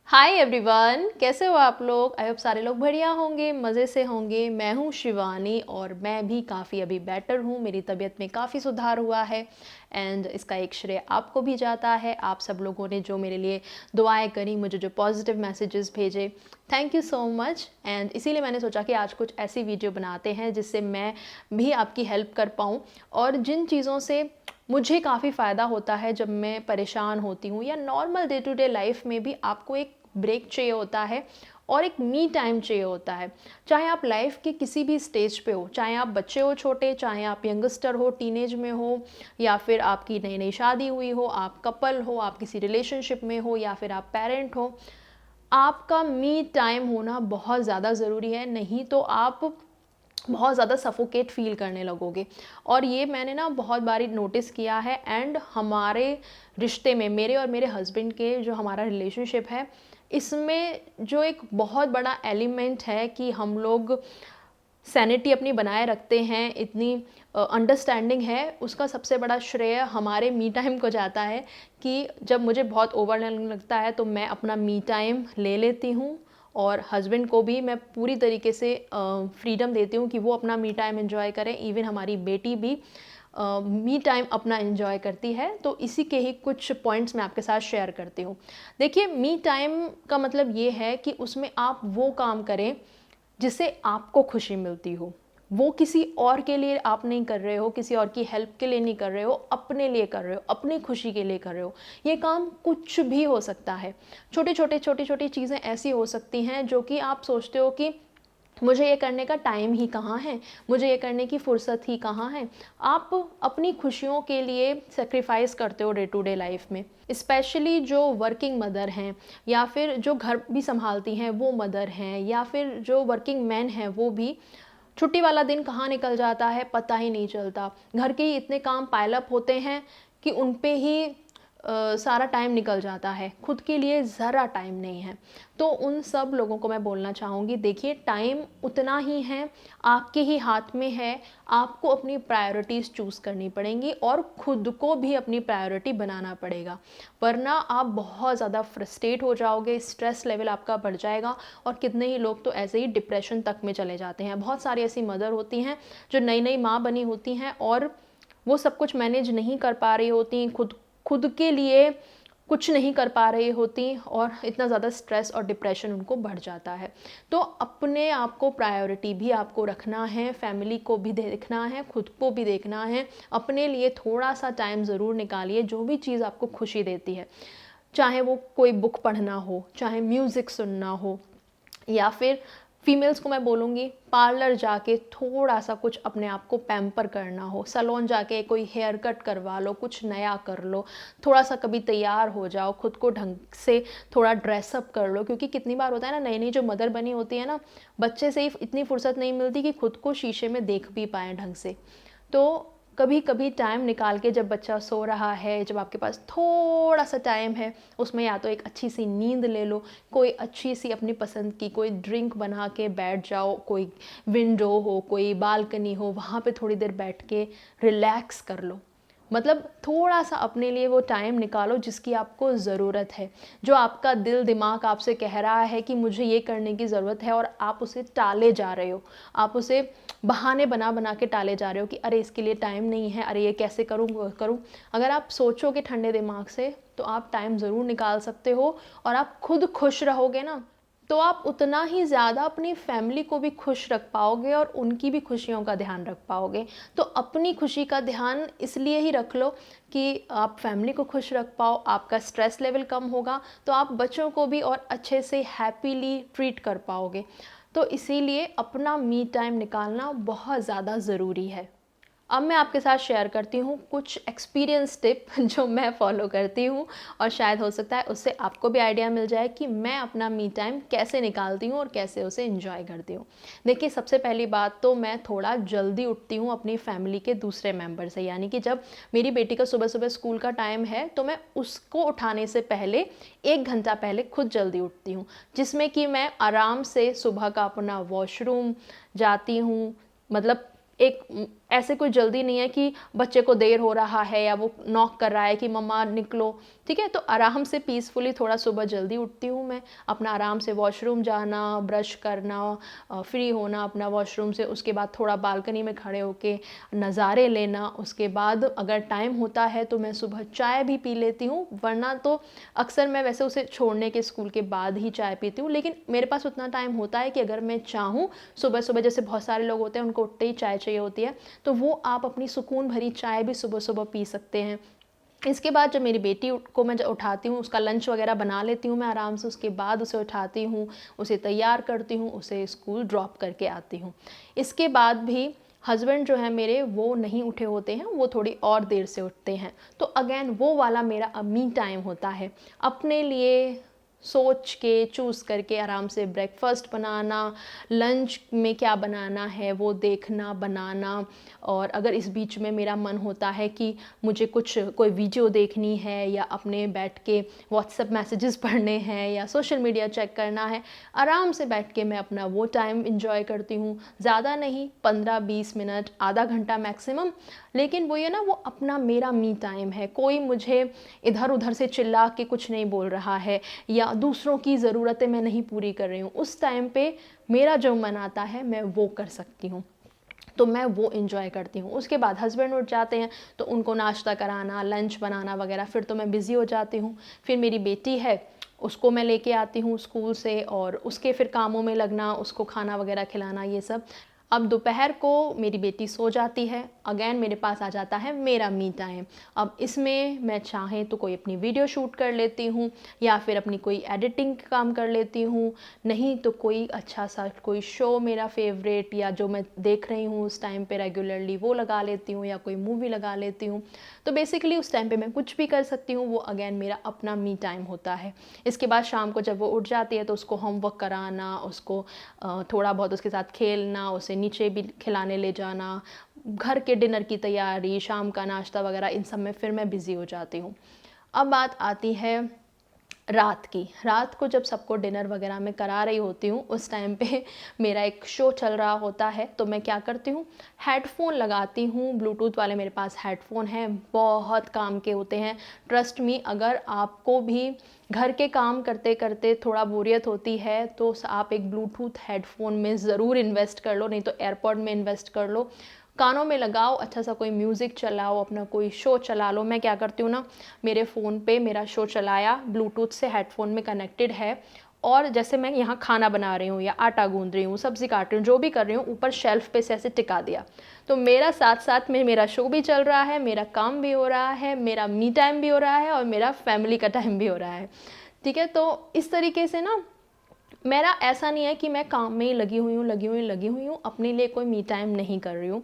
Hi everyone, कैसे हो आप लोग। आई होप सारे लोग बढ़िया होंगे, मज़े से होंगे। मैं हूँ शिवानी और मैं भी काफ़ी अभी बेटर हूँ। मेरी तबीयत में काफ़ी सुधार हुआ है एंड इसका एक श्रेय आपको भी जाता है। आप सब लोगों ने जो मेरे लिए दुआएं करी, मुझे जो पॉजिटिव मैसेजेस भेजे, thank you so much. And इसीलिए मैंने सोचा कि आज कुछ ऐसी वीडियो बनाते हैं जिससे मैं भी आपकी हेल्प कर पाऊँ और जिन चीज़ों से मुझे काफ़ी फ़ायदा होता है जब मैं परेशान होती हूँ या normal day to day life में भी आपको एक ब्रेक चाहिए होता है और एक मी टाइम चाहिए होता है। चाहे आप लाइफ के किसी भी स्टेज पे हो, चाहे आप बच्चे हो छोटे, चाहे आप यंगस्टर हो, टीनेज में हो, या फिर आपकी नई नई शादी हुई हो, आप कपल हो, आप किसी रिलेशनशिप में हो, या फिर आप पेरेंट हो, आपका मी टाइम होना बहुत ज़्यादा ज़रूरी है। नहीं तो आप बहुत ज़्यादा सफोकेट फील करने लगोगे। और ये मैंने ना बहुत बारी नोटिस किया है। एंड हमारे रिश्ते में, मेरे और मेरे हस्बैंड के जो हमारा रिलेशनशिप है, इसमें जो एक बहुत बड़ा एलिमेंट है कि हम लोग सैनिटी अपनी बनाए रखते हैं, इतनी अंडरस्टैंडिंग है, उसका सबसे बड़ा श्रेय हमारे मी टाइम को जाता है। कि जब मुझे बहुत ओवरवेलमिंग लगता है तो मैं अपना मी टाइम ले लेती हूँ और हस्बैंड को भी मैं पूरी तरीके से फ्रीडम देती हूँ कि वो अपना मी टाइम एंजॉय करें। इवन हमारी बेटी भी मी टाइम अपना एंजॉय करती है। तो इसी के ही कुछ पॉइंट्स मैं आपके साथ शेयर करती हूँ। देखिए, मी टाइम का मतलब ये है कि उसमें आप वो काम करें जिससे आपको खुशी मिलती हो। वो किसी और के लिए आप नहीं कर रहे हो, किसी और की हेल्प के लिए नहीं कर रहे हो, अपने लिए कर रहे हो, अपनी खुशी के लिए कर रहे हो। ये काम कुछ भी हो सकता है। छोटी छोटी चीज़ें ऐसी हो सकती हैं जो कि आप सोचते हो कि मुझे ये करने का टाइम ही कहाँ है, मुझे ये करने की फुर्सत ही कहाँ है। आप अपनी खुशियों के लिए सेक्रीफाइस करते हो डे टू डे लाइफ में। स्पेशली जो वर्किंग मदर हैं, या फिर जो घर भी संभालती हैं वो मदर हैं, या फिर जो वर्किंग मैन हैं वो भी, छुट्टी वाला दिन कहाँ निकल जाता है पता ही नहीं चलता। घर के ही इतने काम पाइलअप होते हैं कि उन पे ही सारा टाइम निकल जाता है, खुद के लिए ज़रा टाइम नहीं है। तो उन सब लोगों को मैं बोलना चाहूँगी, देखिए, टाइम उतना ही है, आपके ही हाथ में है। आपको अपनी प्रायोरिटीज़ चूज़ करनी पड़ेंगी और खुद को भी अपनी प्रायोरिटी बनाना पड़ेगा। वरना आप बहुत ज़्यादा फ्रस्ट्रेट हो जाओगे, स्ट्रेस लेवल आपका बढ़ जाएगा और कितने ही लोग तो ऐसे ही डिप्रेशन तक में चले जाते हैं। बहुत सारी ऐसी मदर होती हैं जो नई नई माँ बनी होती हैं और वो सब कुछ मैनेज नहीं कर पा रही होती, खुद खुद के लिए कुछ नहीं कर पा रही होती और इतना ज़्यादा स्ट्रेस और डिप्रेशन उनको बढ़ जाता है। तो अपने आप को प्रायोरिटी भी आपको रखना है, फैमिली को भी देखना है, खुद को भी देखना है। अपने लिए थोड़ा सा टाइम ज़रूर निकालिए, जो भी चीज़ आपको खुशी देती है, चाहे वो कोई बुक पढ़ना हो, चाहे म्यूज़िक सुनना हो, या फिर फीमेल्स को मैं बोलूँगी पार्लर जाके थोड़ा सा कुछ अपने आप को पैम्पर करना हो, सैलून जाके कोई हेयर कट करवा लो, कुछ नया कर लो, थोड़ा सा कभी तैयार हो जाओ, खुद को ढंग से थोड़ा ड्रेसअप कर लो। क्योंकि कितनी बार होता है ना, नई नई जो मदर बनी होती है ना, बच्चे से ही इतनी फुर्सत नहीं मिलती कि खुद को शीशे में देख भी पाएँ ढंग से। तो कभी कभी टाइम निकाल के, जब बच्चा सो रहा है, जब आपके पास थोड़ा सा टाइम है, उसमें या तो एक अच्छी सी नींद ले लो, कोई अच्छी सी अपनी पसंद की कोई ड्रिंक बना के बैठ जाओ, कोई विंडो हो, कोई बालकनी हो, वहाँ पे थोड़ी देर बैठ के रिलैक्स कर लो। मतलब थोड़ा सा अपने लिए वो टाइम निकालो जिसकी आपको ज़रूरत है, जो आपका दिल दिमाग आपसे कह रहा है कि मुझे ये करने की ज़रूरत है और आप उसे टाले जा रहे हो, आप उसे बहाने बना बना के टाले जा रहे हो कि अरे इसके लिए टाइम नहीं है, अरे ये कैसे करूँ वो करूँ। अगर आप सोचोगे ठंडे दिमाग से तो आप टाइम ज़रूर निकाल सकते हो। और आप खुद खुश रहोगे ना, तो आप उतना ही ज़्यादा अपनी फैमिली को भी खुश रख पाओगे और उनकी भी खुशियों का ध्यान रख पाओगे। तो अपनी खुशी का ध्यान इसलिए ही रख लो कि आप फैमिली को खुश रख पाओ, आपका स्ट्रेस लेवल कम होगा, तो आप बच्चों को भी और अच्छे से हैप्पीली ट्रीट कर पाओगे। तो इसीलिए अपना मी टाइम निकालना बहुत ज़्यादा ज़रूरी है। अब मैं आपके साथ शेयर करती हूँ कुछ एक्सपीरियंस टिप जो मैं फॉलो करती हूँ, और शायद हो सकता है उससे आपको भी आइडिया मिल जाए कि मैं अपना मी टाइम कैसे निकालती हूँ और कैसे उसे एंजॉय करती हूँ। देखिए, सबसे पहली बात तो मैं थोड़ा जल्दी उठती हूँ अपनी फैमिली के दूसरे मेंबर से। यानी कि जब मेरी बेटी का सुबह सुबह स्कूल का टाइम है तो मैं उसको उठाने से पहले 1 घंटा पहले खुद जल्दी उठती हूँ, जिसमें कि मैं आराम से सुबह का अपना वॉशरूम जाती हूँ। मतलब एक ऐसे कोई जल्दी नहीं है कि बच्चे को देर हो रहा है या वो नॉक कर रहा है कि मम्मा निकलो, ठीक है। तो आराम से पीसफुली थोड़ा सुबह जल्दी उठती हूँ मैं, अपना आराम से वॉशरूम जाना, ब्रश करना, फ्री होना अपना वॉशरूम से, उसके बाद थोड़ा बालकनी में खड़े होके नज़ारे लेना, उसके बाद अगर टाइम होता है तो मैं सुबह चाय भी पी लेती हूँ, वरना तो अक्सर मैं वैसे उसे छोड़ने के स्कूल के बाद ही चाय पीती हूँ। लेकिन मेरे पास उतना टाइम होता है कि अगर मैं चाहूँ सुबह सुबह, जैसे बहुत सारे लोग होते हैं उनको उठते ही चाय चाहिए होती है, तो वो आप अपनी सुकून भरी चाय भी सुबह सुबह पी सकते हैं। इसके बाद जब मेरी बेटी को मैं उठाती हूँ, उसका लंच वगैरह बना लेती हूँ मैं आराम से, उसके बाद उसे उठाती हूँ, उसे तैयार करती हूँ, उसे स्कूल ड्रॉप करके आती हूँ। इसके बाद भी हस्बैंड जो है मेरे, वो नहीं उठे होते हैं, वो थोड़ी और देर से उठते हैं। तो अगेन वो वाला मेरा मी टाइम होता है, अपने लिए सोच के चूज़ करके आराम से ब्रेकफास्ट बनाना, लंच में क्या बनाना है वो देखना बनाना। और अगर इस बीच में मेरा मन होता है कि मुझे कोई वीडियो देखनी है या अपने बैठ के व्हाट्सएप मैसेजेस पढ़ने हैं या सोशल मीडिया चेक करना है, आराम से बैठ के मैं अपना वो टाइम इंजॉय करती हूँ। ज़्यादा नहीं, 15-20 मिनट, आधा घंटा मैक्सिमम, लेकिन वो ये ना, वो अपना मेरा मी टाइम है। कोई मुझे इधर उधर से चिल्ला के कुछ नहीं बोल रहा है या दूसरों की ज़रूरतें मैं नहीं पूरी कर रही हूँ। उस टाइम पे मेरा जो मन आता है मैं वो कर सकती हूँ, तो मैं वो इन्जॉय करती हूँ। उसके बाद हस्बैंड उठ जाते हैं तो उनको नाश्ता कराना, लंच बनाना वगैरह, फिर तो मैं बिज़ी हो जाती हूँ। फिर मेरी बेटी है, उसको मैं लेके आती हूँ स्कूल से, और उसके फिर कामों में लगना, उसको खाना वगैरह खिलाना, ये सब। अब दोपहर को मेरी बेटी सो जाती है, अगेन मेरे पास आ जाता है मेरा मी टाइम। अब इसमें मैं चाहे तो कोई अपनी वीडियो शूट कर लेती हूँ या फिर अपनी कोई एडिटिंग का काम कर लेती हूँ, नहीं तो कोई अच्छा सा कोई शो मेरा फेवरेट या जो मैं देख रही हूँ उस टाइम पे रेगुलरली वो लगा लेती हूँ, या कोई मूवी लगा लेती हूँ। तो बेसिकली उस टाइम पे मैं कुछ भी कर सकती हूँ, वो अगेन मेरा अपना मी टाइम होता है। इसके बाद शाम को जब वो उठ जाती है तो उसको होमवर्क कराना, उसको थोड़ा बहुत उसके साथ खेलना, उसे नीचे भी खिलाने ले जाना, घर के डिनर की तैयारी, शाम का नाश्ता वगैरह, इन सब में फिर मैं बिज़ी हो जाती हूँ। अब बात आती है रात की। रात को जब सबको डिनर वगैरह मैं करा रही होती हूँ, उस टाइम पे मेरा एक शो चल रहा होता है, तो मैं क्या करती हूँ, हेडफोन लगाती हूँ, ब्लूटूथ वाले मेरे पास हेडफोन हैं, बहुत काम के होते हैं। ट्रस्ट मी, अगर आपको भी घर के काम करते करते थोड़ा बोरियत होती है तो आप एक ब्लूटूथ हेडफोन में ज़रूर इन्वेस्ट कर लो, नहीं तो एयरपॉड में इन्वेस्ट कर लो, कानों में लगाओ, अच्छा सा कोई म्यूज़िक चलाओ, अपना कोई शो चला लो। मैं क्या करती हूँ ना, मेरे फ़ोन पे मेरा शो चलाया, ब्लूटूथ से हेडफोन में कनेक्टेड है, और जैसे मैं यहाँ खाना बना रही हूँ या आटा गूंद रही हूँ, सब्ज़ी काट रही हूँ, जो भी कर रही हूँ, ऊपर शेल्फ पे से ऐसे टिका दिया, तो मेरा साथ साथ में मेरा शो भी चल रहा है, मेरा काम भी हो रहा है, मेरा मी टाइम भी हो रहा है और मेरा फैमिली का टाइम भी हो रहा है, ठीक है। तो इस तरीके से ना, मेरा ऐसा नहीं है कि मैं काम में ही लगी हुई हूँ, अपने लिए कोई मी टाइम नहीं कर रही हूँ।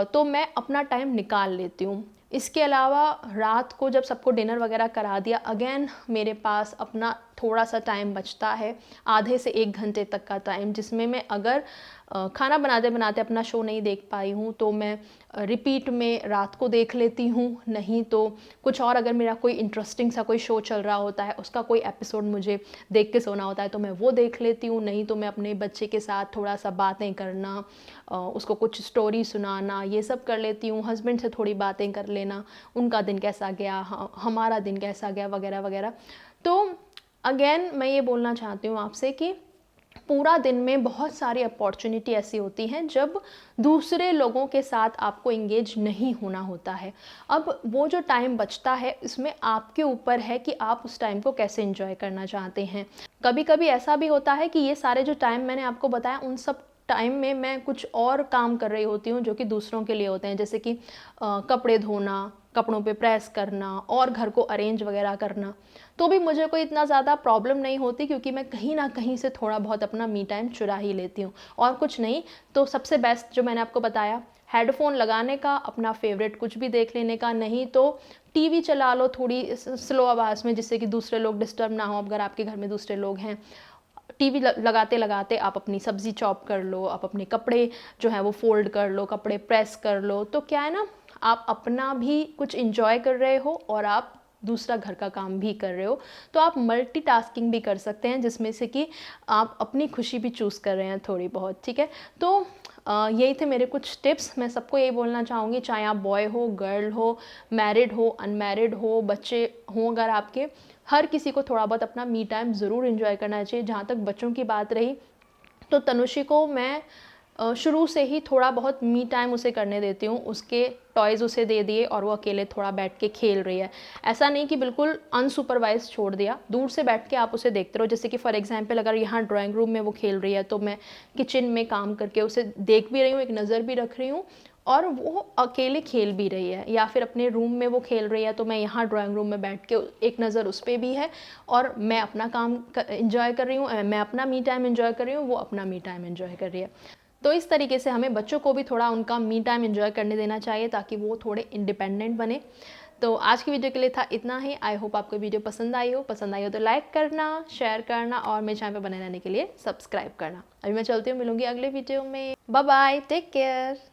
तो मैं अपना टाइम निकाल लेती हूँ। इसके अलावा रात को जब सबको डिनर वगैरह करा दिया, अगेन मेरे पास अपना थोड़ा सा टाइम बचता है, आधे से 1 घंटे तक का टाइम, जिसमें मैं अगर खाना बनाते बनाते अपना शो नहीं देख पाई हूँ तो मैं रिपीट में रात को देख लेती हूँ, नहीं तो कुछ और, अगर मेरा कोई इंटरेस्टिंग सा कोई शो चल रहा होता है, उसका कोई एपिसोड मुझे देख के सोना होता है तो मैं वो देख लेती हूँ, नहीं तो मैं अपने बच्चे के साथ थोड़ा सा बातें करना, उसको कुछ स्टोरी सुनाना, ये सब कर लेती हूँ। हस्बैंड से थोड़ी बातें कर लेना, उनका दिन कैसा गया, हमारा दिन कैसा गया, वगैरह वगैरह। तो अगेन मैं ये बोलना चाहती हूँ आपसे कि पूरा दिन में बहुत सारी अपॉर्चुनिटी ऐसी होती हैं जब दूसरे लोगों के साथ आपको इंगेज नहीं होना होता है। अब वो जो टाइम बचता है, इसमें आपके ऊपर है कि आप उस टाइम को कैसे एंजॉय करना चाहते हैं। कभी कभी ऐसा भी होता है कि ये सारे जो टाइम मैंने आपको बताया, उन सब टाइम में मैं कुछ और काम कर रही होती हूँ जो कि दूसरों के लिए होते हैं, जैसे कि कपड़े धोना, कपड़ों पे प्रेस करना और घर को अरेंज वगैरह करना, तो भी मुझे कोई इतना ज़्यादा प्रॉब्लम नहीं होती, क्योंकि मैं कहीं ना कहीं से थोड़ा बहुत अपना मी टाइम चुरा ही लेती हूँ। और कुछ नहीं तो सबसे बेस्ट जो मैंने आपको बताया, हेडफोन लगाने का, अपना फेवरेट कुछ भी देख लेने का, नहीं तो टीवी चला लो थोड़ी स्लो आवाज़ में, जिससे कि दूसरे लोग डिस्टर्ब ना हो। अगर आपके घर में दूसरे लोग हैं, टीवी लगाते लगाते आप अपनी सब्ज़ी चॉप कर लो, आप अपने कपड़े जो है वो फोल्ड कर लो, कपड़े प्रेस कर लो, तो क्या है ना, आप अपना भी कुछ इंजॉय कर रहे हो और आप दूसरा घर का काम भी कर रहे हो, तो आप मल्टीटास्किंग भी कर सकते हैं, जिसमें से कि आप अपनी खुशी भी चूज़ कर रहे हैं थोड़ी बहुत, ठीक है। तो यही थे मेरे कुछ टिप्स। मैं सबको यही बोलना चाहूँगी, चाहे आप बॉय हो, गर्ल हो, मैरिड हो, अनमैरिड हो, बच्चे हों अगर आपके, हर किसी को थोड़ा बहुत अपना मी टाइम ज़रूर एंजॉय करना चाहिए। जहाँ तक बच्चों की बात रही, तो तनुषी को मैं शुरू से ही थोड़ा बहुत मी टाइम उसे करने देती हूँ। उसके टॉयज़ उसे दे दिए और वो अकेले थोड़ा बैठ के खेल रही है। ऐसा नहीं कि बिल्कुल अनसुपरवाइज छोड़ दिया, दूर से बैठ के आप उसे देखते रहो। जैसे कि फॉर एग्जांपल अगर यहाँ ड्राइंग रूम में वो खेल रही है, तो मैं किचन में काम करके उसे देख भी रही हूँ, एक नज़र भी रख रही हूँ, और वो अकेले खेल भी रही है। या फिर अपने रूम में वो खेल रही है, तो मैं यहाँ ड्राइंग रूम में बैठ के एक नज़र उस पर भी है, और मैं अपना काम इंजॉय कर रही हूँ, मैं अपना मी टाइम इंजॉय कर रही हूँ, वो अपना मी टाइम इंजॉय कर रही है। तो इस तरीके से हमें बच्चों को भी थोड़ा उनका मी टाइम एंजॉय करने देना चाहिए, ताकि वो थोड़े इंडिपेंडेंट बने। तो आज की वीडियो के लिए था इतना ही। आई होप आपको वीडियो पसंद आई हो तो लाइक करना, शेयर करना, और मेरे चैनल पर बने रहने के लिए सब्सक्राइब करना। अभी मैं चलती हूँ, मिलूंगी अगले वीडियो में। Bye bye, take care.